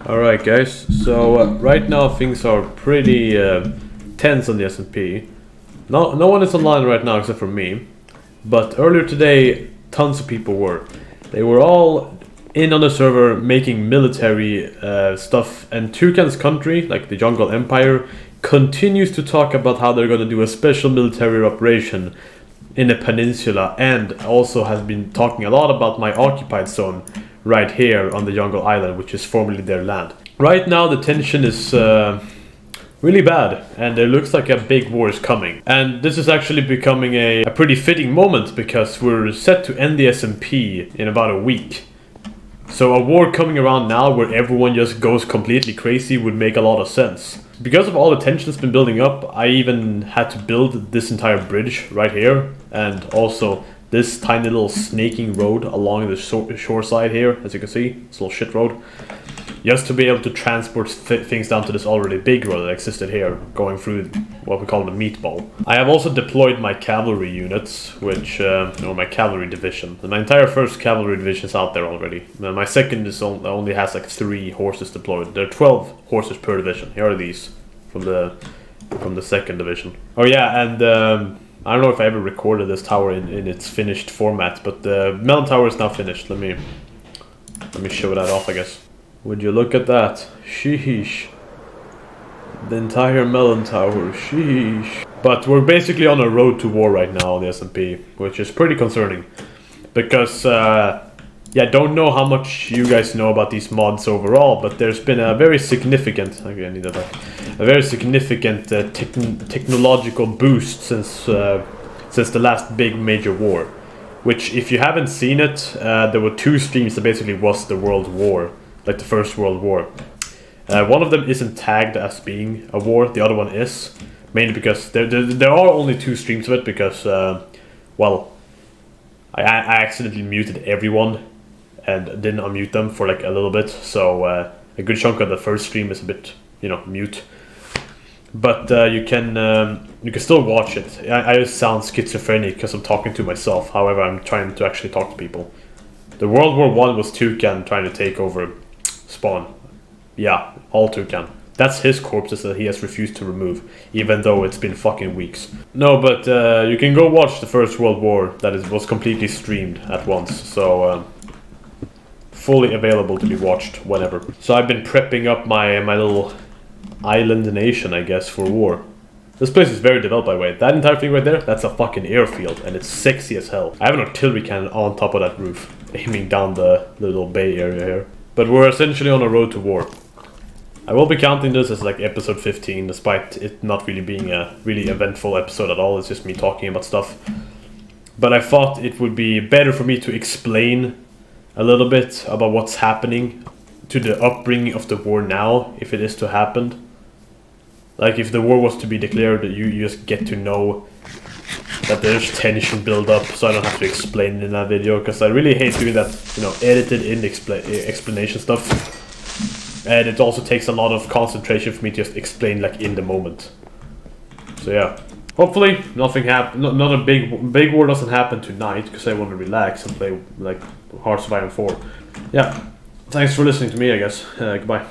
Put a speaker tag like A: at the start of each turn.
A: Alright guys, so right now things are pretty tense on the S&P. No one is online right now except for me, but earlier today tons of people were. They were all in on the server making military stuff, and Toucan's country, like the Jungle Empire, continues to talk about how they're going to do a special military operation in the peninsula, and also has been talking a lot about my occupied zone right here on the Jungle Island, which is formerly their land. Right now the tension is really bad, and it looks like a big war is coming. And this is actually becoming a pretty fitting moment, because we're set to end the S&P in about a week. So a war coming around now where everyone just goes completely crazy would make a lot of sense. Because of all the tension that's been building up, I even had to build this entire bridge right here, and also this tiny little snaking road along the shore side here, as you can see, this little shit road, just to be able to transport things down to this already big road that existed here, going through what we call the meatball. I have also deployed my cavalry units, which, or my cavalry division. And my entire first cavalry division is out there already. And my second is only has like 3 horses deployed. There are 12 horses per division. Here are these from the second division. Oh yeah, and I don't know if I ever recorded this tower in its finished format, but the melon tower is now finished. Let me show that off, I guess. Would you look at that? Sheesh. The entire melon tower, sheesh. But we're basically on a road to war right now on the S&P, which is pretty concerning. Because, yeah, I don't know how much you guys know about these mods overall, but there's been a very significant, okay, I need that back, a very significant technological boost since the last big major war. Which, if you haven't seen it, there were 2 streams that basically was the World War, like the First World War. One of them isn't tagged as being a war, the other one is, mainly because there are only 2 streams of it, because, well, I accidentally muted everyone and didn't unmute them for like a little bit, so a good chunk of the first stream is a bit, you know, mute. But you can still watch it. I just sound schizophrenic because I'm talking to myself. However, I'm trying to actually talk to people. The World War I was Toucan trying to take over Spawn. Yeah, all Toucan. That's his corpses that he has refused to remove, even though it's been fucking weeks. No, but you can go watch the First World War that was completely streamed at once. So fully available to be watched whenever. So I've been prepping up my little island nation, I guess, for war. This place is very developed, by the way. That entire thing right there, that's a fucking airfield, and it's sexy as hell. I have an artillery cannon on top of that roof, aiming down the little bay area here. But we're essentially on a road to war. I will be counting this as like episode 15, despite it not really being a really eventful episode at all. It's just me talking about stuff. But I thought it would be better for me to explain a little bit about what's happening to the upbringing of the war now, if it is to happen. Like, if the war was to be declared, you just get to know that there's tension build up, so I don't have to explain it in that video, because I really hate doing that, you know, edited in explanation stuff. And it also takes a lot of concentration for me to just explain like in the moment. So yeah, hopefully nothing not a big war doesn't happen tonight, because I want to relax and play like Hearts of Iron 4. Yeah, thanks for listening to me, I guess. Goodbye.